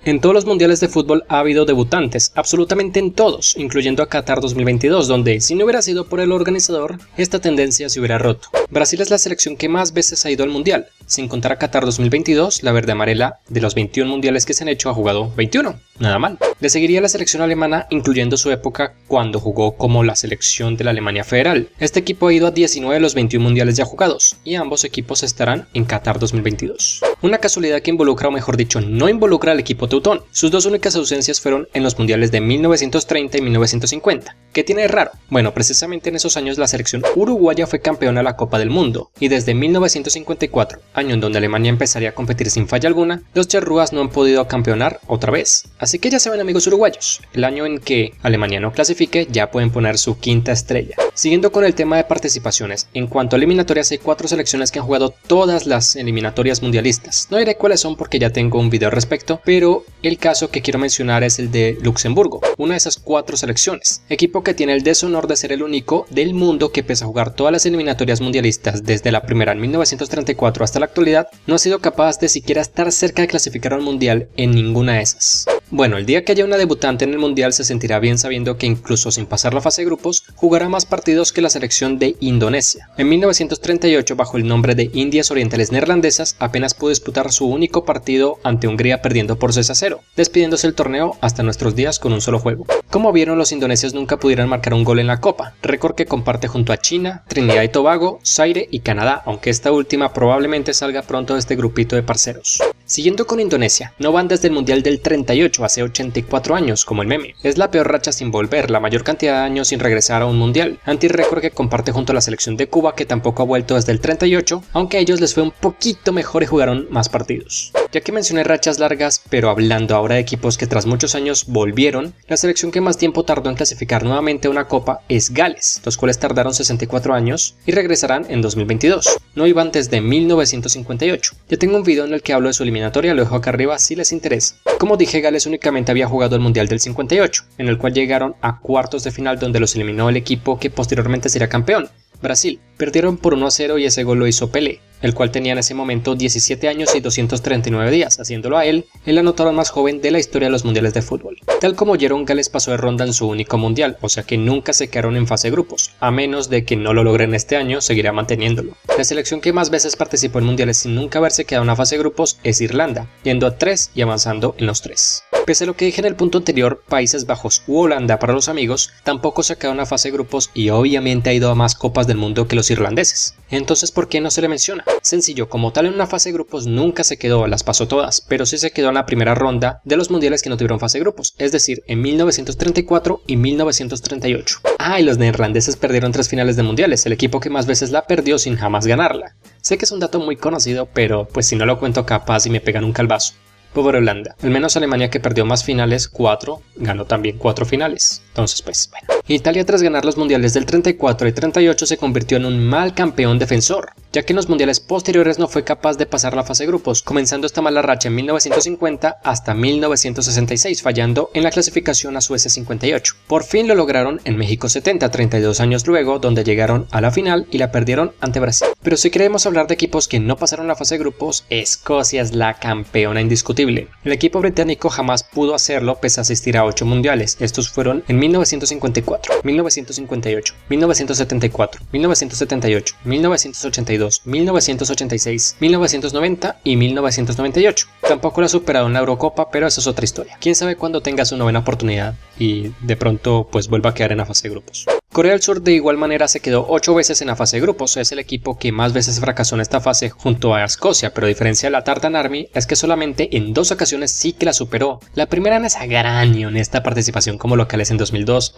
En todos los mundiales de fútbol ha habido debutantes, absolutamente en todos, incluyendo a Qatar 2022, donde, si no hubiera sido por el organizador, esta tendencia se hubiera roto. Brasil es la selección que más veces ha ido al mundial, sin contar a Qatar 2022, la verde amarela de los 21 mundiales que se han hecho ha jugado 21, nada mal. Le seguiría la selección alemana, incluyendo su época cuando jugó como la selección de la Alemania Federal. Este equipo ha ido a 19 de los 21 mundiales ya jugados, y ambos equipos estarán en Qatar 2022. Una casualidad que involucra, o mejor dicho, no involucra al equipo teutón. Sus dos únicas ausencias fueron en los mundiales de 1930 y 1950. ¿Qué tiene de raro? Bueno, precisamente en esos años la selección uruguaya fue campeona de la Copa del Mundo, y desde 1954, año en donde Alemania empezaría a competir sin falla alguna, los charrúas no han podido campeonar otra vez. Así que ya saben, amigos uruguayos, el año en que Alemania no clasifique ya pueden poner su quinta estrella. Siguiendo con el tema de participaciones, en cuanto a eliminatorias hay 4 selecciones que han jugado todas las eliminatorias mundialistas. No diré cuáles son porque ya tengo un video al respecto, pero el caso que quiero mencionar es el de Luxemburgo, una de esas 4 selecciones, equipo que tiene el deshonor de ser el único del mundo que pese a jugar todas las eliminatorias mundialistas desde la primera en 1934 hasta la actualidad, no ha sido capaz de siquiera estar cerca de clasificar al mundial en ninguna de esas. Bueno, el día que haya una debutante en el mundial se sentirá bien sabiendo que incluso sin pasar la fase de grupos, jugará más partidos que la selección de Indonesia. En 1938, bajo el nombre de Indias Orientales Neerlandesas, apenas pudo disputar su único partido ante Hungría perdiendo por 6-0, despidiéndose el torneo hasta nuestros días con un solo juego. Como vieron, los indonesios nunca pudieron marcar un gol en la Copa, récord que comparte junto a China, Trinidad y Tobago, Zaire y Canadá, aunque esta última probablemente salga pronto de este grupito de parceros. Siguiendo con Indonesia, no van desde el mundial del 38, hace 84 años, como el meme. Es la peor racha sin volver, la mayor cantidad de años sin regresar a un mundial, anti-récord que comparte junto a la selección de Cuba, que tampoco ha vuelto desde el 38, aunque a ellos les fue un poquito mejor y jugaron más partidos. Ya que mencioné rachas largas, pero hablando ahora de equipos que tras muchos años volvieron, la selección que más tiempo tardó en clasificar nuevamente a una copa es Gales, los cuales tardaron 64 años y regresarán en 2022. No iban desde 1958. Ya tengo un video en el que hablo de su eliminatoria, lo dejo acá arriba si les interesa. Como dije, Gales únicamente había jugado el Mundial del 58, en el cual llegaron a cuartos de final donde los eliminó el equipo que posteriormente sería campeón, Brasil. Perdieron por 1-0 y ese gol lo hizo Pelé, el cual tenía en ese momento 17 años y 239 días, haciéndolo a él el anotador más joven de la historia de los mundiales de fútbol. Tal como oyeron, Gales pasó de ronda en su único mundial, o sea que nunca se quedaron en fase de grupos, a menos de que no lo logren este año, seguirá manteniéndolo. La selección que más veces participó en mundiales sin nunca haberse quedado en una fase de grupos es Irlanda, yendo a 3 y avanzando en los 3. Pese a lo que dije en el punto anterior, Países Bajos u Holanda para los amigos tampoco se ha quedado en una fase de grupos y obviamente ha ido a más copas del mundo que los irlandeses. Entonces, ¿por qué no se le menciona? Sencillo, como tal en una fase de grupos nunca se quedó, las pasó todas, pero sí se quedó en la primera ronda de los mundiales que no tuvieron fase de grupos, es decir, en 1934 y 1938. Ah, y los neerlandeses perdieron 3 finales de mundiales, el equipo que más veces la perdió sin jamás ganarla. Sé que es un dato muy conocido, pero pues si no lo cuento capaz y me pegan un calvazo. Pobre Holanda. Al menos Alemania, que perdió más finales, 4, ganó también 4 finales. Entonces pues bueno. Italia, tras ganar los mundiales del 34 y 38, se convirtió en un mal campeón defensor, ya que en los mundiales posteriores no fue capaz de pasar la fase de grupos, comenzando esta mala racha en 1950 hasta 1966, fallando en la clasificación a Suecia 58. Por fin lo lograron en México 70, 32 años luego, donde llegaron a la final y la perdieron ante Brasil. Pero si queremos hablar de equipos que no pasaron la fase de grupos, Escocia es la campeona indiscutible. El equipo británico jamás pudo hacerlo pese a asistir a 8 mundiales. Estos fueron en 1954, 1958, 1974, 1978, 1982, 1986, 1990 y 1998. Tampoco lo ha superado en la Eurocopa, pero eso es otra historia. Quién sabe cuándo tenga su novena oportunidad y de pronto pues vuelva a quedar en la fase de grupos. Corea del Sur de igual manera se quedó 8 veces en la fase de grupos, es el equipo que más veces fracasó en esta fase junto a Escocia, pero a diferencia de la Tartan Army es que solamente en 2 ocasiones sí que la superó. La primera en esa gran y honesta participación como locales en 2002.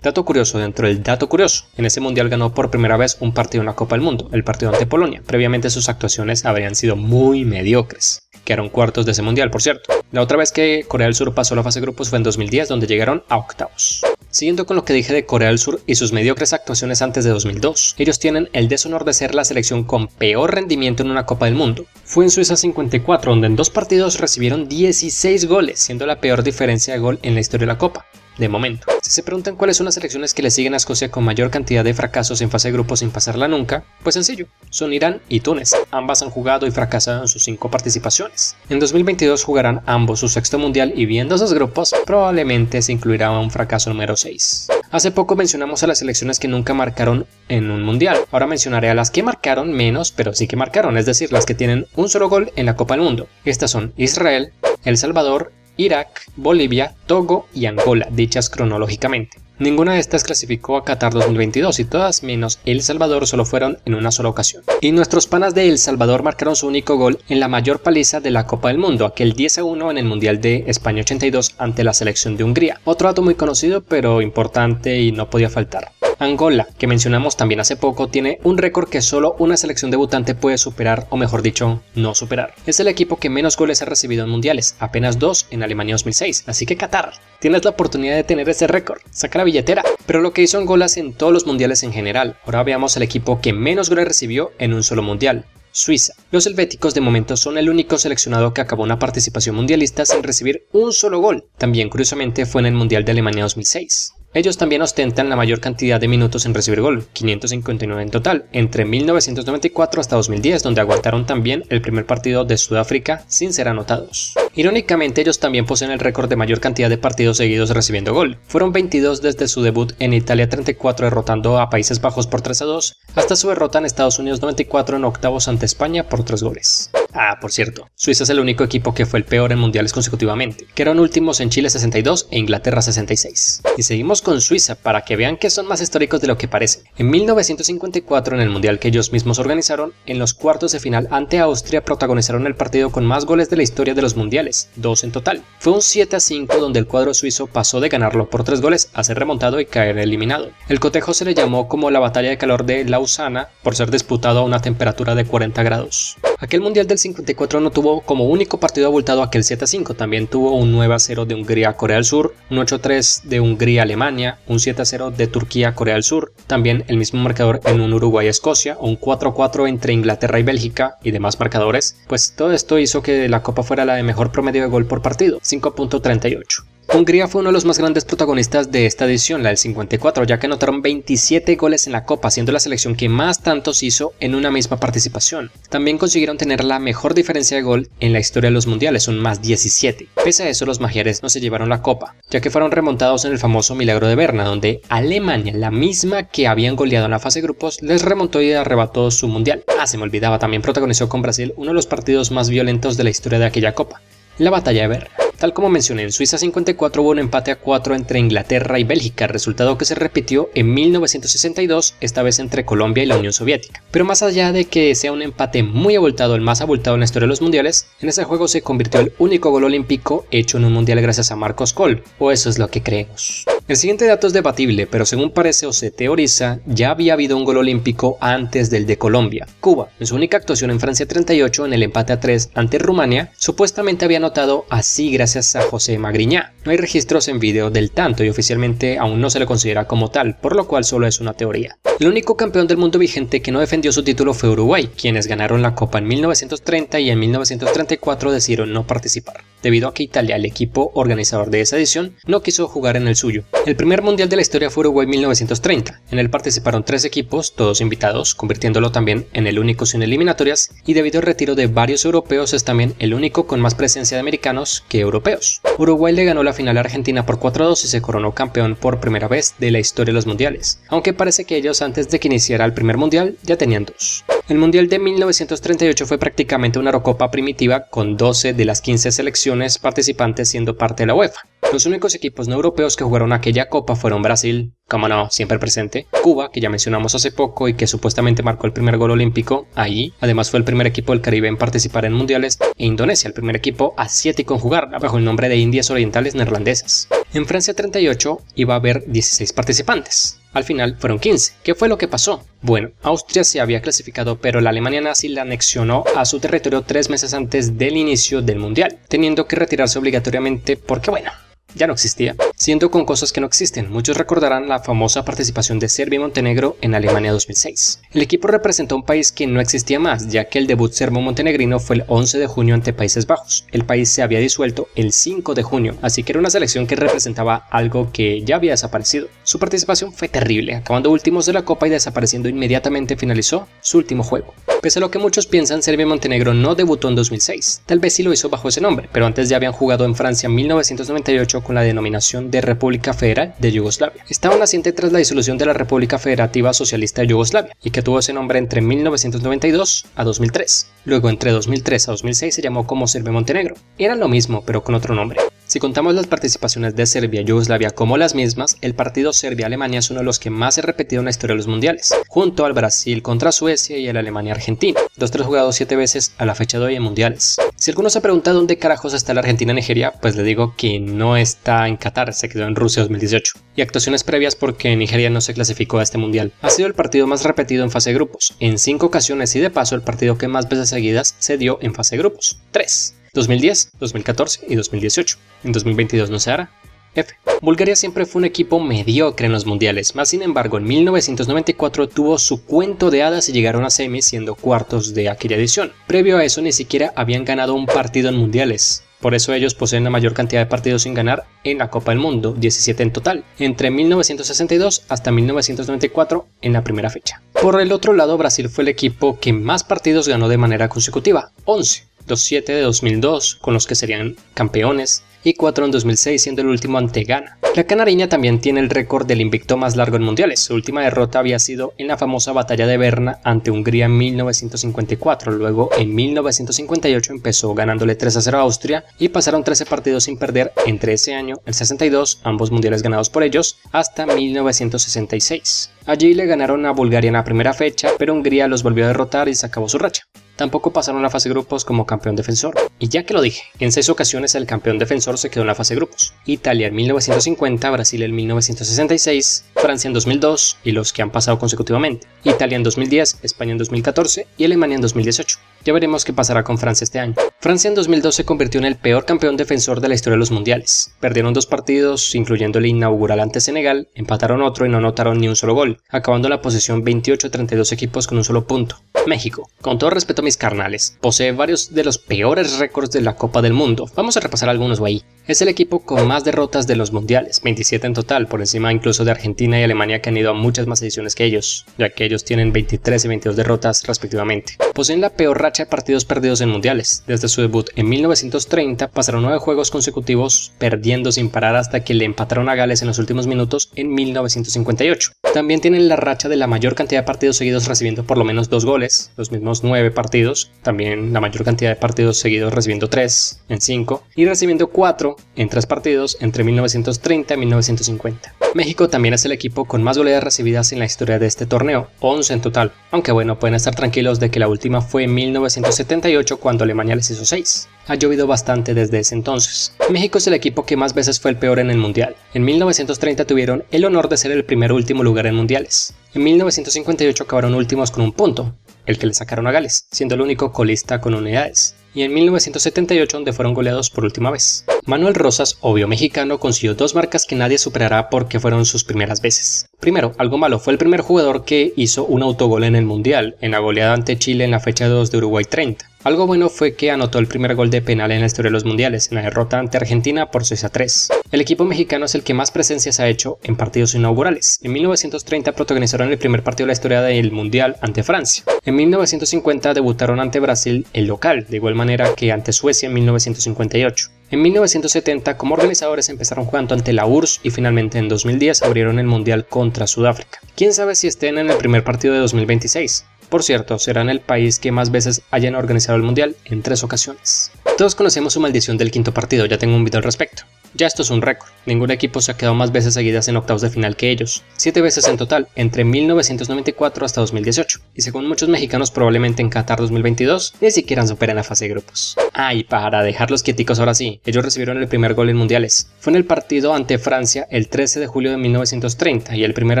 Dato curioso dentro del dato curioso, en ese mundial ganó por primera vez un partido en la Copa del Mundo, el partido ante Polonia. Previamente sus actuaciones habrían sido muy mediocres. Quedaron cuartos de ese mundial, por cierto. La otra vez que Corea del Sur pasó la fase de grupos fue en 2010, donde llegaron a octavos. Siguiendo con lo que dije de Corea del Sur y sus mediocres actuaciones antes de 2002, ellos tienen el deshonor de ser la selección con peor rendimiento en una Copa del Mundo. Fue en Suiza 54, donde en 2 partidos recibieron 16 goles, siendo la peor diferencia de gol en la historia de la Copa. de momento. Si se preguntan cuáles son las selecciones que le siguen a Escocia con mayor cantidad de fracasos en fase de grupos sin pasarla nunca, pues sencillo, son Irán y Túnez. Ambas han jugado y fracasado en sus 5 participaciones. En 2022 jugarán ambos su 6º mundial y viendo esos grupos probablemente se incluirá un fracaso número 6. Hace poco mencionamos a las selecciones que nunca marcaron en un mundial. Ahora mencionaré a las que marcaron menos, pero sí que marcaron, es decir, las que tienen un solo gol en la Copa del Mundo. Estas son Israel, El Salvador, Irak, Bolivia, Togo y Angola, dichas cronológicamente. Ninguna de estas clasificó a Qatar 2022 y todas menos El Salvador solo fueron en una sola ocasión. Y nuestros panas de El Salvador marcaron su único gol en la mayor paliza de la Copa del Mundo, aquel 10-1 en el Mundial de España 82 ante la selección de Hungría. Otro dato muy conocido pero importante y no podía faltar. Angola, que mencionamos también hace poco, tiene un récord que solo una selección debutante puede superar, o mejor dicho, no superar. Es el equipo que menos goles ha recibido en mundiales, apenas 2 en Alemania 2006, así que Qatar, tienes la oportunidad de tener ese récord, saca la billetera. Pero lo que hizo Angola es en todos los mundiales en general. Ahora veamos el equipo que menos goles recibió en un solo mundial. Suiza. Los helvéticos de momento son el único seleccionado que acabó una participación mundialista sin recibir un solo gol. También curiosamente fue en el Mundial de Alemania 2006. Ellos también ostentan la mayor cantidad de minutos sin recibir gol, 559 en total, entre 1994 hasta 2010, donde aguantaron también el primer partido de Sudáfrica sin ser anotados. Irónicamente, ellos también poseen el récord de mayor cantidad de partidos seguidos recibiendo gol. Fueron 22 desde su debut en Italia 34 derrotando a Países Bajos por 3-2, hasta su derrota en Estados Unidos 94 en octavos ante España por 3 goles. Ah, por cierto, Suiza es el único equipo que fue el peor en mundiales consecutivamente, quedaron últimos en Chile 62 e Inglaterra 66. Y seguimos con Suiza para que vean que son más históricos de lo que parece. En 1954, en el mundial que ellos mismos organizaron, en los cuartos de final ante Austria protagonizaron el partido con más goles de la historia de los mundiales, 2 en total. Fue un 7-5 donde el cuadro suizo pasó de ganarlo por 3 goles a ser remontado y caer eliminado. El cotejo se le llamó como la batalla de calor de Lausana por ser disputado a una temperatura de 40 grados. Aquel mundial del 54 no tuvo como único partido abultado aquel 7-5, también tuvo un 9-0 de Hungría a Corea del Sur, un 8-3 de Hungría a Alemania, un 7-0 de Turquía a Corea del Sur, también el mismo marcador en un Uruguay a Escocia, un 4-4 entre Inglaterra y Bélgica y demás marcadores, pues todo esto hizo que la copa fuera la de mejor promedio de gol por partido, 5.38. Hungría fue uno de los más grandes protagonistas de esta edición, la del 54, ya que anotaron 27 goles en la Copa, siendo la selección que más tantos hizo en una misma participación. También consiguieron tener la mejor diferencia de gol en la historia de los mundiales, un más 17. Pese a eso, los magiares no se llevaron la Copa, ya que fueron remontados en el famoso milagro de Berna, donde Alemania, la misma que habían goleado en la fase de grupos, les remontó y arrebató su mundial. Ah, se me olvidaba, también protagonizó con Brasil uno de los partidos más violentos de la historia de aquella Copa, la batalla de Berna. Tal como mencioné, en Suiza 54 hubo un empate a 4 entre Inglaterra y Bélgica, resultado que se repitió en 1962, esta vez entre Colombia y la Unión Soviética. Pero más allá de que sea un empate muy abultado, el más abultado en la historia de los mundiales, en ese juego se convirtió el único gol olímpico hecho en un mundial gracias a Marcos Kohl, o eso es lo que creemos. El siguiente dato es debatible, pero según parece o se teoriza, ya había habido un gol olímpico antes del de Colombia. Cuba, en su única actuación en Francia 38, en el empate a 3 ante Rumania, supuestamente había anotado así gracias a José Magriñá. No hay registros en vídeo del tanto y oficialmente aún no se le considera como tal, por lo cual solo es una teoría. El único campeón del mundo vigente que no defendió su título fue Uruguay, quienes ganaron la Copa en 1930 y en 1934 decidieron no participar, debido a que Italia, el equipo organizador de esa edición, no quiso jugar en el suyo. El primer mundial de la historia fue Uruguay 1930, en él participaron 3 equipos, todos invitados, convirtiéndolo también en el único sin eliminatorias, y debido al retiro de varios europeos es también el único con más presencia de americanos que europeos. Uruguay le ganó la final a Argentina por 4-2 y se coronó campeón por primera vez de la historia de los mundiales, aunque parece que ellos antes de que iniciara el primer mundial ya tenían 2. El mundial de 1938 fue prácticamente una Eurocopa primitiva con 12 de las 15 selecciones participantes siendo parte de la UEFA. Los únicos equipos no europeos que jugaron aquella copa fueron Brasil, como no, siempre presente, Cuba, que ya mencionamos hace poco y que supuestamente marcó el primer gol olímpico allí, además fue el primer equipo del Caribe en participar en mundiales, e Indonesia, el primer equipo asiático en jugar, bajo el nombre de Indias Orientales Neerlandesas. En Francia 38 iba a haber 16 participantes. Al final fueron 15. ¿Qué fue lo que pasó? Bueno, Austria se había clasificado, pero la Alemania nazi la anexionó a su territorio 3 meses antes del inicio del mundial, teniendo que retirarse obligatoriamente porque, bueno, ya no existía. Siendo con cosas que no existen, muchos recordarán la famosa participación de Serbia y Montenegro en Alemania 2006. El equipo representó a un país que no existía más, ya que el debut serbo-montenegrino fue el 11 de junio ante Países Bajos. El país se había disuelto el 5 de junio, así que era una selección que representaba algo que ya había desaparecido. Su participación fue terrible, acabando últimos de la Copa y desapareciendo inmediatamente finalizó su último juego. Pese a lo que muchos piensan, Serbia y Montenegro no debutó en 2006. Tal vez sí lo hizo bajo ese nombre, pero antes ya habían jugado en Francia en 1998 con la denominación de República Federal de Yugoslavia. Estaba naciente tras la disolución de la República Federativa Socialista de Yugoslavia, y que tuvo ese nombre entre 1992 a 2003. Luego entre 2003 a 2006 se llamó como Serbia y Montenegro. Eran lo mismo, pero con otro nombre. Si contamos las participaciones de Serbia y Yugoslavia como las mismas, el partido Serbia-Alemania es uno de los que más se ha repetido en la historia de los mundiales, junto al Brasil contra Suecia y el Alemania-Argentina, los tres jugados 7 veces a la fecha de hoy en mundiales. Si alguno se pregunta dónde carajos está la Argentina-Nigeria, pues le digo que no está en Qatar, se quedó en Rusia 2018. Y actuaciones previas porque Nigeria no se clasificó a este mundial. Ha sido el partido más repetido en fase de grupos, en 5 ocasiones, y de paso el partido que más veces seguidas se dio en fase de grupos, 3. 2010, 2014 y 2018. En 2022 no se hará. F. Bulgaria siempre fue un equipo mediocre en los mundiales, más sin embargo en 1994 tuvo su cuento de hadas y llegaron a semis siendo cuartos de aquella edición. Previo a eso ni siquiera habían ganado un partido en mundiales. Por eso ellos poseen la mayor cantidad de partidos sin ganar en la Copa del Mundo, 17 en total, entre 1962 hasta 1994 en la primera fecha. Por el otro lado, Brasil fue el equipo que más partidos ganó de manera consecutiva, 11. Los 7 de 2002, con los que serían campeones, y 4 en 2006, siendo el último ante Ghana. La canariña también tiene el récord del invicto más largo en mundiales. Su última derrota había sido en la famosa batalla de Berna ante Hungría en 1954. Luego, en 1958 empezó ganándole 3-0 a Austria y pasaron 13 partidos sin perder entre ese año, el 62, ambos mundiales ganados por ellos, hasta 1966. Allí le ganaron a Bulgaria en la primera fecha, pero Hungría los volvió a derrotar y se acabó su racha. Tampoco pasaron a la fase de grupos como campeón defensor. Y ya que lo dije, en 6 ocasiones el campeón defensor se quedó en la fase de grupos. Italia en 1950, Brasil en 1966, Francia en 2002 y los que han pasado consecutivamente. Italia en 2010, España en 2014 y Alemania en 2018. Ya veremos qué pasará con Francia este año. Francia en 2002 se convirtió en el peor campeón defensor de la historia de los mundiales. Perdieron 2 partidos, incluyendo el inaugural ante Senegal, empataron otro y no anotaron ni un solo gol, acabando la posesión 28-32 equipos con un solo punto. México, con todo respeto a mis carnales, posee varios de los peores récords de la Copa del Mundo. Vamos a repasar algunos ahí. Es el equipo con más derrotas de los mundiales, 27 en total, por encima incluso de Argentina y Alemania, que han ido a muchas más ediciones que ellos, ya que ellos tienen 23 y 22 derrotas respectivamente. Poseen la peor racha de partidos perdidos en mundiales. Desde su debut en 1930 pasaron 9 juegos consecutivos perdiendo sin parar hasta que le empataron a Gales en los últimos minutos en 1958. También tienen la racha de la mayor cantidad de partidos seguidos recibiendo por lo menos 2 goles, los mismos 9 partidos, también la mayor cantidad de partidos seguidos recibiendo 3 en 5 y recibiendo 4 en 3 partidos entre 1930 y 1950. México también es el equipo con más goleadas recibidas en la historia de este torneo, 11 en total, aunque bueno, pueden estar tranquilos de que la última fue en 1978 cuando Alemania les hizo 6. Ha llovido bastante desde ese entonces. México es el equipo que más veces fue el peor en el mundial. En 1930 tuvieron el honor de ser el primer último lugar en mundiales. En 1958 acabaron últimos con un punto, el que le sacaron a Gales, siendo el único colista con unidades. Y en 1978 donde fueron goleados por última vez. Manuel Rosas, obvio mexicano, consiguió 2 marcas que nadie superará porque fueron sus primeras veces. Primero, algo malo, fue el primer jugador que hizo un autogol en el mundial, en la goleada ante Chile en la fecha 2 de Uruguay 30. Algo bueno fue que anotó el primer gol de penal en la historia de los mundiales, en la derrota ante Argentina por 6-3. El equipo mexicano es el que más presencias ha hecho en partidos inaugurales. En 1930 protagonizaron el primer partido de la historia del mundial ante Francia. En 1950 debutaron ante Brasil, el local, de igual manera que ante Suecia en 1958. En 1970 como organizadores empezaron jugando ante la URSS y finalmente en 2010 abrieron el mundial contra Sudáfrica. Quién sabe si estén en el primer partido de 2026. Por cierto, serán el país que más veces hayan organizado el mundial en 3 ocasiones. Todos conocemos su maldición del quinto partido, ya tengo un video al respecto. Ya esto es un récord, ningún equipo se ha quedado más veces seguidas en octavos de final que ellos, 7 veces en total, entre 1994 hasta 2018, y según muchos mexicanos probablemente en Qatar 2022 ni siquiera superan la fase de grupos. Y para dejarlos quieticos ahora sí, ellos recibieron el primer gol en mundiales, fue en el partido ante Francia el 13 de julio de 1930 y el primer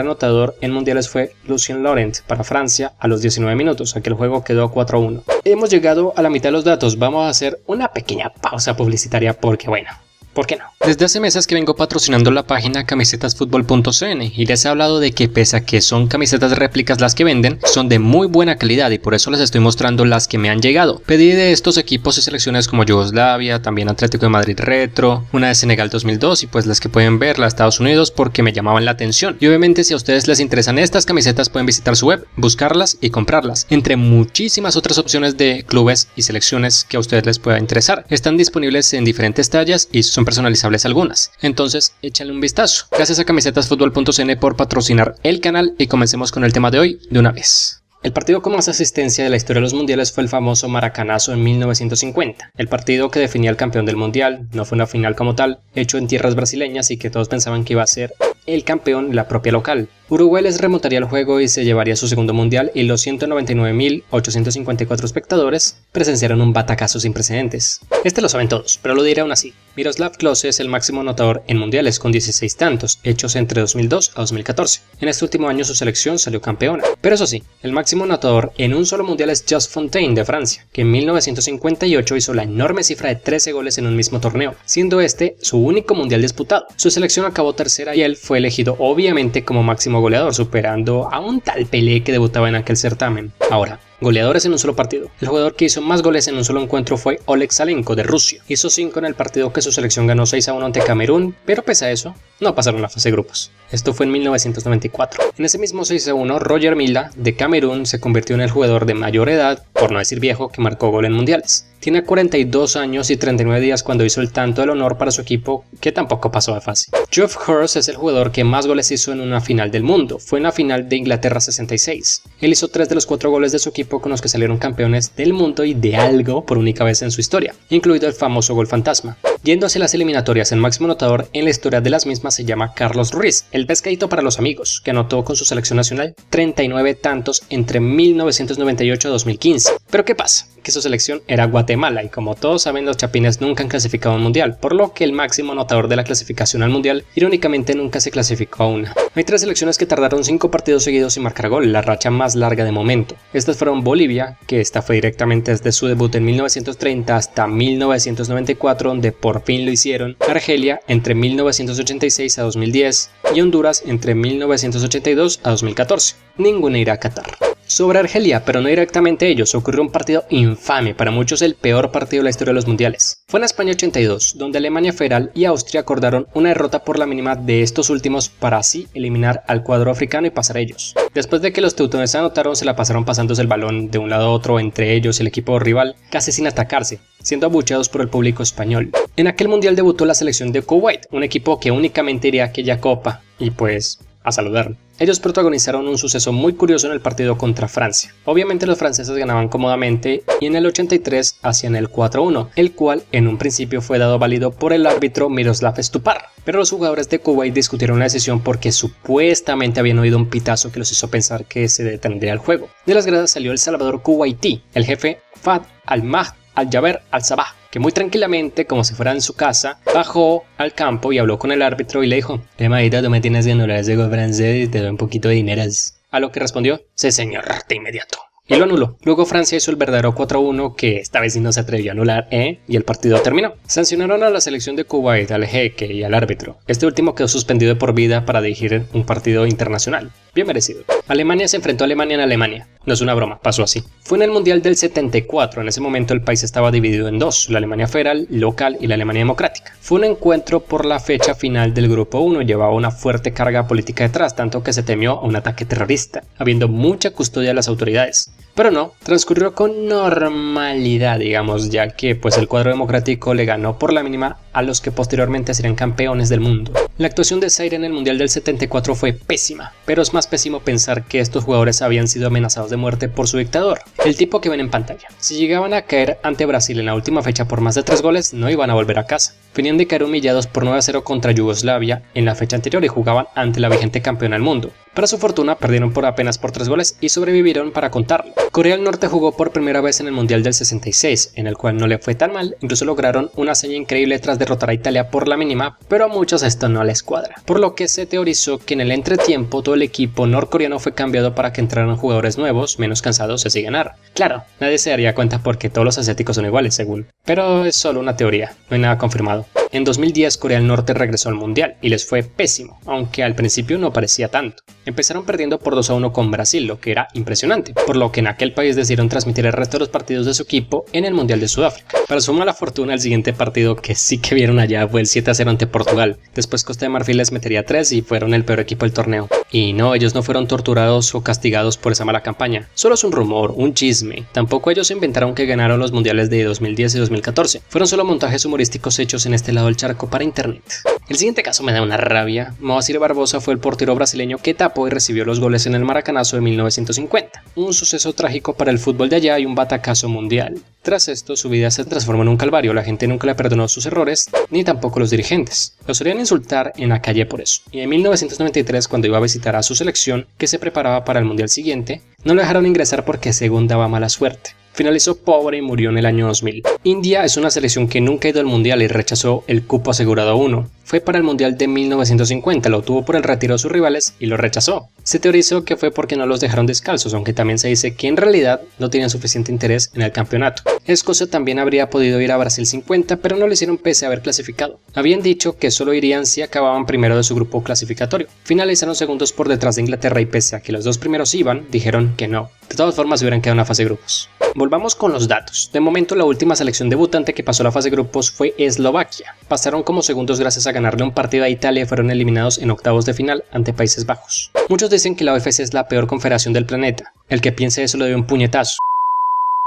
anotador en mundiales fue Lucien Laurent para Francia a los 19 minutos, aquel juego quedó 4-1. Hemos llegado a la mitad de los datos, vamos a hacer una pequeña pausa publicitaria porque bueno, ¿por qué no? Desde hace meses que vengo patrocinando la página camisetasfutbol.cn y les he hablado de que pese a que son camisetas réplicas las que venden, son de muy buena calidad y por eso les estoy mostrando las que me han llegado. Pedí de estos equipos y selecciones como Yugoslavia, también Atlético de Madrid Retro, una de Senegal 2002 y pues las que pueden ver la de Estados Unidos porque me llamaban la atención. Y obviamente si a ustedes les interesan estas camisetas pueden visitar su web, buscarlas y comprarlas, entre muchísimas otras opciones de clubes y selecciones que a ustedes les pueda interesar. Están disponibles en diferentes tallas y son personalizables algunas, entonces échale un vistazo. Gracias a camisetasfutbol.cn por patrocinar el canal y comencemos con el tema de hoy de una vez. El partido con más asistencia de la historia de los mundiales fue el famoso Maracanazo en 1950. El partido que definía al campeón del mundial, no fue una final como tal, hecho en tierras brasileñas y que todos pensaban que iba a ser el campeón la propia local. Uruguay les remontaría el juego y se llevaría su segundo mundial y los 199.854 espectadores presenciaron un batacazo sin precedentes. Este lo saben todos, pero lo diré aún así. Miroslav Klose es el máximo anotador en mundiales con 16 tantos, hechos entre 2002 a 2014. En este último año su selección salió campeona. Pero eso sí, el máximo anotador en un solo mundial es Just Fontaine de Francia, que en 1958 hizo la enorme cifra de 13 goles en un mismo torneo, siendo este su único mundial disputado. Su selección acabó tercera y él fue elegido obviamente como máximo goleador, superando a un tal Pelé que debutaba en aquel certamen. Ahora, goleadores en un solo partido. El jugador que hizo más goles en un solo encuentro fue Oleg Salenko de Rusia. Hizo 5 en el partido que su selección ganó 6-1 ante Camerún, pero pese a eso, no pasaron la fase de grupos. Esto fue en 1994. En ese mismo 6-1, Roger Milla de Camerún se convirtió en el jugador de mayor edad, por no decir viejo, que marcó gol en mundiales. Tiene 42 años y 39 días cuando hizo el tanto del honor para su equipo, que tampoco pasó de fase. Geoff Hurst es el jugador que más goles hizo en una final del mundo. Fue en la final de Inglaterra 66. Él hizo 3 de los 4 goles de su equipo con los que salieron campeones del mundo y de algo por única vez en su historia, incluido el famoso gol fantasma. Yendo hacia las eliminatorias, el máximo anotador en la historia de las mismas se llama Carlos Ruiz, el pescadito para los amigos, que anotó con su selección nacional 39 tantos entre 1998 y 2015. Pero ¿qué pasa? Que su selección era Guatemala y como todos saben los chapines nunca han clasificado a un mundial, por lo que el máximo anotador de la clasificación al mundial irónicamente nunca se clasificó a una. Hay 3 selecciones que tardaron 5 partidos seguidos sin marcar gol, la racha más larga de momento. Estas fueron Bolivia, que esta fue directamente desde su debut en 1930 hasta 1994 donde por fin lo hicieron, Argelia entre 1986 a 2010 y Honduras entre 1982 a 2014. Ninguna irá a Qatar. Sobre Argelia, pero no directamente ellos, ocurrió un partido infame, para muchos el peor partido de la historia de los mundiales. Fue en España 82, donde Alemania Federal y Austria acordaron una derrota por la mínima de estos últimos para así eliminar al cuadro africano y pasar ellos. Después de que los teutones anotaron, se la pasaron pasándose el balón de un lado a otro entre ellos y el equipo rival, casi sin atacarse, siendo abucheados por el público español. En aquel mundial debutó la selección de Kuwait, un equipo que únicamente iría a aquella copa, y pues a saludarlo. Ellos protagonizaron un suceso muy curioso en el partido contra Francia. Obviamente los franceses ganaban cómodamente y en el 83 hacían el 4-1, el cual en un principio fue dado válido por el árbitro Miroslav Stupar. Pero los jugadores de Kuwait discutieron la decisión porque supuestamente habían oído un pitazo que los hizo pensar que se detendría el juego. De las gradas salió el salvador kuwaití, el jefe Fahd al-Mahd al-Jaber al-Sabah, que muy tranquilamente, como si fuera en su casa, bajó al campo y habló con el árbitro y le dijo: "Madita, tú me tienes que anular ese gol francés y te doy un poquito de dineras". A lo que respondió: "Sí señor, de inmediato". Y lo anuló. Luego Francia hizo el verdadero 4-1 que esta vez sí no se atrevió a anular, y el partido terminó. Sancionaron a la selección de Kuwait, al jeque y al árbitro. Este último quedó suspendido de por vida para dirigir un partido internacional. Bien merecido. Alemania se enfrentó a Alemania en Alemania. No es una broma, pasó así. Fue en el Mundial del 74, en ese momento el país estaba dividido en dos, la Alemania federal, local y la Alemania democrática. Fue un encuentro por la fecha final del grupo 1, llevaba una fuerte carga política detrás, tanto que se temió un ataque terrorista, habiendo mucha custodia de las autoridades. Pero no, transcurrió con normalidad, digamos, ya que pues el cuadro democrático le ganó por la mínima a los que posteriormente serían campeones del mundo. La actuación de Zaire en el Mundial del 74 fue pésima, pero es más pésimo pensar que estos jugadores habían sido amenazados de muerte por su dictador, el tipo que ven en pantalla. Si llegaban a caer ante Brasil en la última fecha por más de 3 goles, no iban a volver a casa. Venían de caer humillados por 9-0 contra Yugoslavia en la fecha anterior y jugaban ante la vigente campeona del mundo. Para su fortuna perdieron apenas por 3 goles y sobrevivieron para contarlo. Corea del Norte jugó por primera vez en el Mundial del 66, en el cual no le fue tan mal, incluso lograron una hazaña increíble tras derrotar a Italia por la mínima, pero a muchos esto no les cuadra, por lo que se teorizó que en el entretiempo todo el equipo norcoreano fue cambiado para que entraran jugadores nuevos, menos cansados y así ganar. Claro, nadie se daría cuenta porque todos los asiáticos son iguales según, pero es solo una teoría, no hay nada confirmado. En 2010 Corea del Norte regresó al Mundial y les fue pésimo, aunque al principio no parecía tanto. Empezaron perdiendo por 2-1 con Brasil, lo que era impresionante, por lo que en aquel país decidieron transmitir el resto de los partidos de su equipo en el Mundial de Sudáfrica. Para su mala fortuna, el siguiente partido que sí que vieron allá fue el 7-0 ante Portugal. Después Costa de Marfil les metería 3 y fueron el peor equipo del torneo. Y no, ellos no fueron torturados o castigados por esa mala campaña, solo es un rumor, un chisme. Tampoco ellos inventaron que ganaron los mundiales de 2010 y 2014, fueron solo montajes humorísticos hechos en este lado del charco para internet. El siguiente caso me da una rabia. Moacir Barbosa fue el portero brasileño que tapó y recibió los goles en el Maracanazo de 1950, un suceso trágico para el fútbol de allá y un batacazo mundial. Tras esto, su vida se transformó en un calvario, la gente nunca le perdonó sus errores, ni tampoco los dirigentes. Lo solían insultar en la calle por eso. Y en 1993, cuando iba a visitar a su selección, que se preparaba para el mundial siguiente, no lo dejaron ingresar porque según daba mala suerte. Finalizó pobre y murió en el año 2000. India es una selección que nunca ha ido al mundial y rechazó el cupo asegurado 1. Fue para el mundial de 1950, lo obtuvo por el retiro de sus rivales y lo rechazó. Se teorizó que fue porque no los dejaron descalzos, aunque también se dice que en realidad no tenían suficiente interés en el campeonato. Escocia también habría podido ir a Brasil 50, pero no lo hicieron pese a haber clasificado. Habían dicho que solo irían si acababan primero de su grupo clasificatorio. Finalizaron segundos por detrás de Inglaterra y pese a que los dos primeros iban, dijeron que no. De todas formas, hubieran quedado en la fase de grupos. Volvamos con los datos. De momento, la última selección debutante que pasó a la fase de grupos fue Eslovaquia. Pasaron como segundos gracias a ganarle un partido a Italia y fueron eliminados en octavos de final ante Países Bajos. Muchos dicen que la UFC es la peor confederación del planeta. El que piense eso le dio un puñetazo.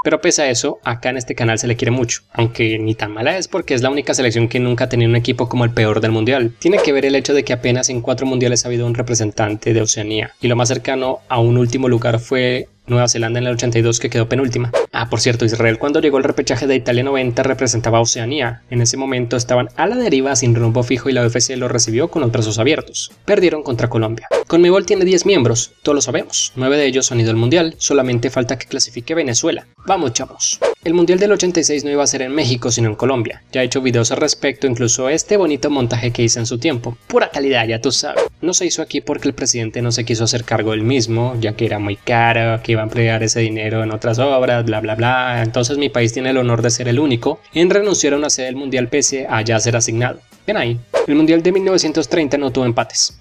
Pero pese a eso, acá en este canal se le quiere mucho, aunque ni tan mala es porque es la única selección que nunca ha tenido un equipo como el peor del mundial. Tiene que ver el hecho de que apenas en 4 mundiales ha habido un representante de Oceanía, y lo más cercano a un último lugar fue Nueva Zelanda en el 82, que quedó penúltima. Por cierto, Israel cuando llegó el repechaje de Italia 90 representaba a Oceanía. En ese momento estaban a la deriva sin rumbo fijo y la UFC lo recibió con los brazos abiertos. Perdieron contra Colombia. Conmebol tiene 10 miembros, todos lo sabemos. 9 de ellos han ido al mundial, solamente falta que clasifique Venezuela. Vamos chavos. El mundial del 86 no iba a ser en México sino en Colombia. Ya he hecho videos al respecto, incluso este bonito montaje que hice en su tiempo. Pura calidad, ya tú sabes. No se hizo aquí porque el presidente no se quiso hacer cargo del mismo, ya que era muy caro, que iba a emplear ese dinero en otras obras, bla bla bla. Entonces mi país tiene el honor de ser el único en renunciar a una sede del mundial pese a ya ser asignado. Bien ahí. El mundial de 1930 no tuvo empates.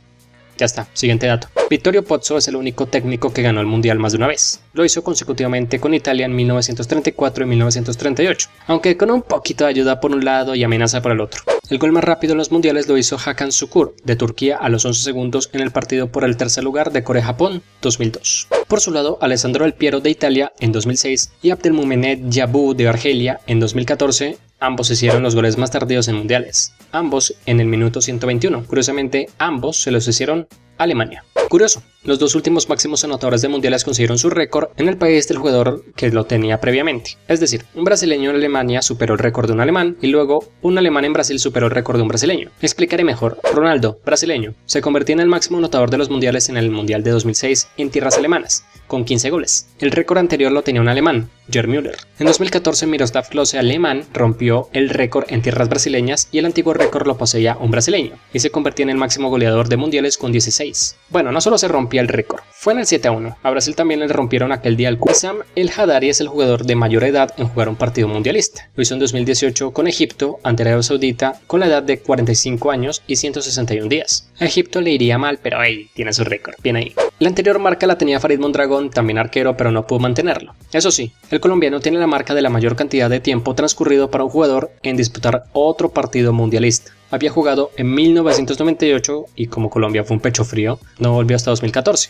Ya está, siguiente dato. Vittorio Pozzo es el único técnico que ganó el mundial más de una vez. Lo hizo consecutivamente con Italia en 1934 y 1938, aunque con un poquito de ayuda por un lado y amenaza por el otro. El gol más rápido en los mundiales lo hizo Hakan Şükür de Turquía a los 11 segundos en el partido por el tercer lugar de Corea-Japón 2002. Por su lado, Alessandro Del Piero de Italia en 2006 y Abdelmoumene Diabou de Argelia en 2014 ambos hicieron los goles más tardíos en mundiales, ambos en el minuto 121. Curiosamente, ambos se los hicieron Alemania. Curioso, los dos últimos máximos anotadores de mundiales consiguieron su récord en el país del jugador que lo tenía previamente. Es decir, un brasileño en Alemania superó el récord de un alemán y luego un alemán en Brasil superó el récord de un brasileño. Explicaré mejor. Ronaldo, brasileño, se convirtió en el máximo anotador de los mundiales en el mundial de 2006 en tierras alemanas, con 15 goles. El récord anterior lo tenía un alemán, Gerd Müller. En 2014 Miroslav Klose, alemán, rompió el récord en tierras brasileñas y el antiguo récord lo poseía un brasileño y se convirtió en el máximo goleador de mundiales con 16. Bueno, no solo se rompía el récord, fue en el 7-1. A Brasil también le rompieron aquel día el Wissam El Haddari es el jugador de mayor edad en jugar un partido mundialista. Lo hizo en 2018 con Egipto ante Arabia Saudita con la edad de 45 años y 161 días. A Egipto le iría mal, pero ahí tiene su récord, bien ahí. La anterior marca la tenía Farid Mondragón, también arquero, pero no pudo mantenerlo. Eso sí, el colombiano tiene la marca de la mayor cantidad de tiempo transcurrido para un jugador en disputar otro partido mundialista. Había jugado en 1998 y como Colombia fue un pecho frío, no volvió hasta 2014.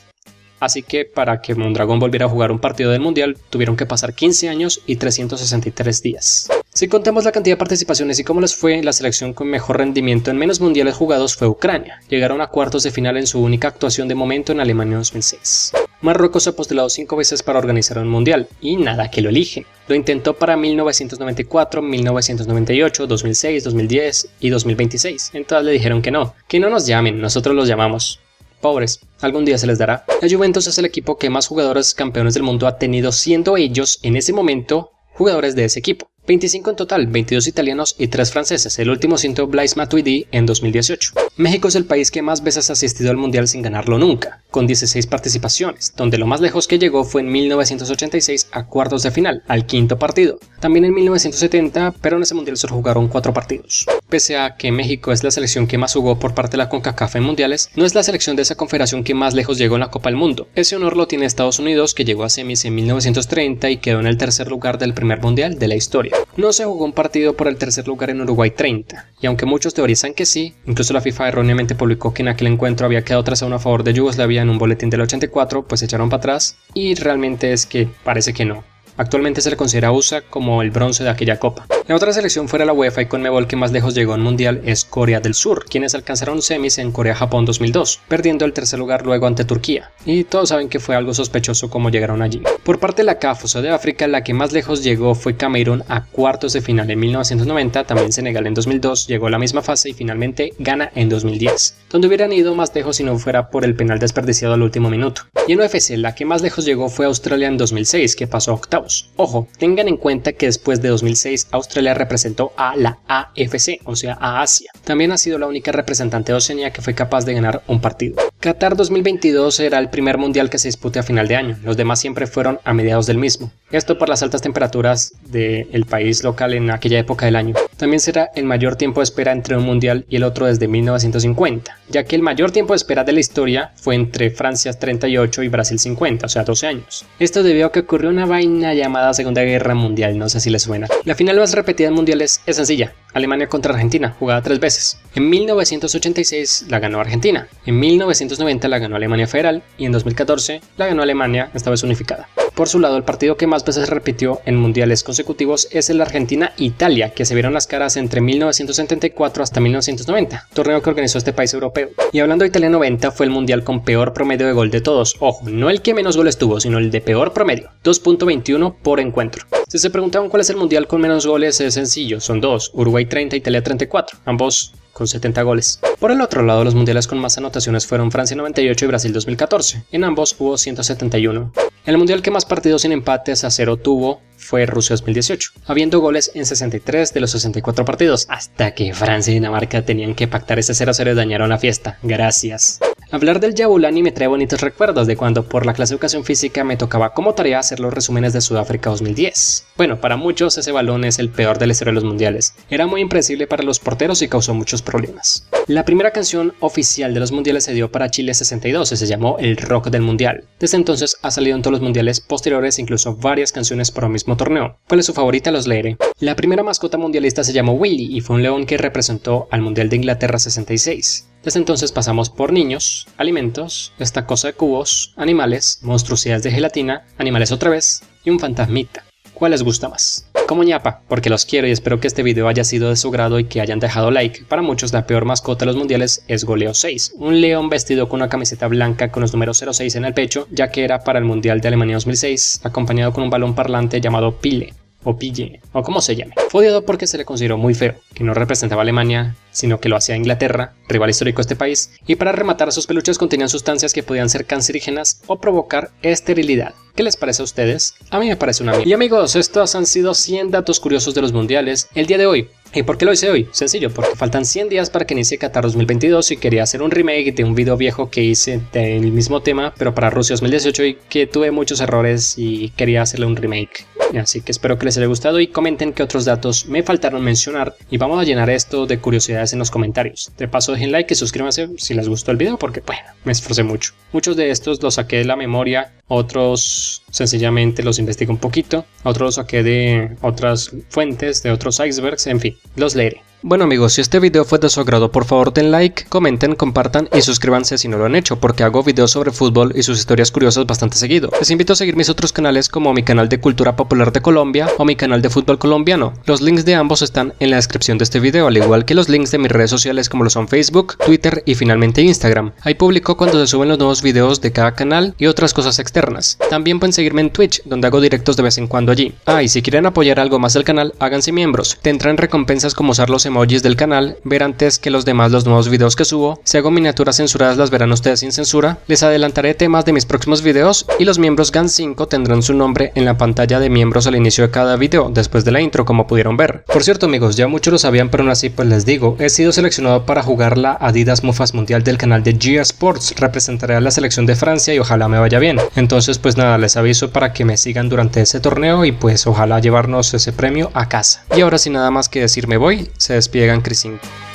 Así que para que Mondragón volviera a jugar un partido del mundial, tuvieron que pasar 15 años y 363 días. Si contamos la cantidad de participaciones y cómo les fue, la selección con mejor rendimiento en menos mundiales jugados fue Ucrania. Llegaron a cuartos de final en su única actuación de momento en Alemania 2006. Marruecos se ha postulado 5 veces para organizar un mundial, y nada que lo eligen. Lo intentó para 1994, 1998, 2006, 2010 y 2026. En todas le dijeron que no nos llamen, nosotros los llamamos. Pobres, algún día se les dará. La Juventus es el equipo que más jugadores campeones del mundo ha tenido, siendo ellos en ese momento jugadores de ese equipo. 25 en total, 22 italianos y 3 franceses, el último siendo Blaise Matuidi en 2018. México es el país que más veces ha asistido al mundial sin ganarlo nunca, con 16 participaciones, donde lo más lejos que llegó fue en 1986 a cuartos de final, al quinto partido. También en 1970, pero en ese mundial solo jugaron 4 partidos. Pese a que México es la selección que más jugó por parte de la CONCACAF en mundiales, no es la selección de esa confederación que más lejos llegó en la Copa del Mundo. Ese honor lo tiene Estados Unidos, que llegó a semis en 1930 y quedó en el tercer lugar del primer mundial de la historia. No se jugó un partido por el tercer lugar en Uruguay 30, y aunque muchos teorizan que sí, incluso la FIFA erróneamente publicó que en aquel encuentro había quedado 3-1 a favor de Yugoslavia en un boletín del 84, pues se echaron para atrás, y realmente es que parece que no. Actualmente se le considera a USA como el bronce de aquella copa. La otra selección fuera de la UEFA y CONMEBOL que más lejos llegó en mundial es Corea del Sur, quienes alcanzaron semis en Corea-Japón 2002, perdiendo el tercer lugar luego ante Turquía. Y todos saben que fue algo sospechoso cómo llegaron allí. Por parte de la CAF, o sea de África, la que más lejos llegó fue Camerún a cuartos de final en 1990, también Senegal en 2002 llegó a la misma fase y finalmente Ghana en 2010, donde hubieran ido más lejos si no fuera por el penal desperdiciado al último minuto. Y en UFC, la que más lejos llegó fue Australia en 2006, que pasó a octavos. Ojo, tengan en cuenta que después de 2006 Australia representó a la AFC, o sea a Asia. También ha sido la única representante de Oceanía que fue capaz de ganar un partido. Qatar 2022 será el primer mundial que se dispute a final de año, los demás siempre fueron a mediados del mismo. Esto por las altas temperaturas del país local en aquella época del año. También será el mayor tiempo de espera entre un mundial y el otro desde 1950, ya que el mayor tiempo de espera de la historia fue entre Francia 38 y Brasil 50, o sea 12 años. Esto debido a que ocurrió una vaina llamada Segunda Guerra Mundial, no sé si les suena. La final más repetida en mundiales es sencilla, Alemania contra Argentina, jugada 3 veces. En 1986 la ganó Argentina, en 1990 la ganó Alemania Federal y en 2014 la ganó Alemania, esta vez unificada. Por su lado, el partido que más veces repitió en mundiales consecutivos es el Argentina-Italia, que se vieron las caras entre 1974 hasta 1990, torneo que organizó este país europeo. Y hablando de Italia 90, fue el mundial con peor promedio de gol de todos. Ojo, no el que menos goles tuvo, sino el de peor promedio, 2.21 por encuentro. Si se preguntaban cuál es el mundial con menos goles, es sencillo, son dos, Uruguay 30, Italia 34, ambos con 70 goles. Por el otro lado, los mundiales con más anotaciones fueron Francia 98 y Brasil 2014, en ambos hubo 171. El mundial que más partidos sin empates a 0 tuvo fue Rusia 2018, habiendo goles en 63 de los 64 partidos, hasta que Francia y Dinamarca tenían que pactar ese 0-0 y dañaron la fiesta. Gracias. Hablar del Jabulani me trae bonitos recuerdos de cuando por la clase de educación física me tocaba como tarea hacer los resúmenes de Sudáfrica 2010. Bueno, para muchos ese balón es el peor de la historia de los mundiales. Era muy impredecible para los porteros y causó muchos problemas. La primera canción oficial de los mundiales se dio para Chile 62 y se llamó El Rock del Mundial. Desde entonces ha salido en todos los mundiales posteriores, incluso varias canciones para un mismo torneo. ¿Cuál es su favorita? Los leeré. La primera mascota mundialista se llamó Willy y fue un león que representó al Mundial de Inglaterra 66. Desde entonces pasamos por niños, alimentos, esta cosa de cubos, animales, monstruosidades de gelatina, animales otra vez y un fantasmita. ¿Cuál les gusta más? Como ñapa, porque los quiero y espero que este video haya sido de su grado y que hayan dejado like. Para muchos la peor mascota de los mundiales es Goleo 6, un león vestido con una camiseta blanca con los números 06 en el pecho, ya que era para el Mundial de Alemania 2006, acompañado con un balón parlante llamado Pile, o Pille, o como se llame. Fue odiado porque se le consideró muy feo, que no representaba a Alemania, sino que lo hacía Inglaterra, rival histórico de este país, y para rematar sus peluches contenían sustancias que podían ser cancerígenas o provocar esterilidad. ¿Qué les parece a ustedes? A mí me parece una mierda. Y amigos, estos han sido 100 datos curiosos de los mundiales el día de hoy. ¿Y por qué lo hice hoy? Sencillo, porque faltan 100 días para que inicie Qatar 2022 y quería hacer un remake de un video viejo que hice del mismo tema, pero para Rusia 2018 y que tuve muchos errores y quería hacerle un remake. Así que espero que les haya gustado y comenten qué otros datos me faltaron mencionar y vamos a llenar esto de curiosidades en los comentarios. De paso dejen like y suscríbanse si les gustó el video porque bueno, me esforcé mucho. Muchos de estos los saqué de la memoria, otros sencillamente los investigué un poquito, otros los saqué de otras fuentes, de otros icebergs, en fin, los leeré. Bueno amigos, si este video fue de su agrado, por favor den like, comenten, compartan y suscríbanse si no lo han hecho, porque hago videos sobre fútbol y sus historias curiosas bastante seguido. Les invito a seguir mis otros canales como mi canal de cultura popular de Colombia o mi canal de fútbol colombiano. Los links de ambos están en la descripción de este video, al igual que los links de mis redes sociales como lo son Facebook, Twitter y finalmente Instagram. Ahí publico cuando se suben los nuevos videos de cada canal y otras cosas externas. También pueden seguirme en Twitch, donde hago directos de vez en cuando allí. Y si quieren apoyar algo más el canal, háganse miembros. Tendrán recompensas como usar los emojis del canal, ver antes que los demás los nuevos videos que subo. Si hago miniaturas censuradas las verán ustedes sin censura. Les adelantaré temas de mis próximos videos y los miembros GAN 5 tendrán su nombre en la pantalla de miembros al inicio de cada video, después de la intro, como pudieron ver. Por cierto amigos, ya muchos lo sabían, pero aún así pues les digo, he sido seleccionado para jugar la Adidas Mufas Mundial del canal de GIA Sports. Representaré a la selección de Francia y ojalá me vaya bien. Entonces pues nada, les aviso para que me sigan durante ese torneo y pues ojalá llevarnos ese premio a casa. Y ahora sin nada más que decir me voy, se despide GanCris 5.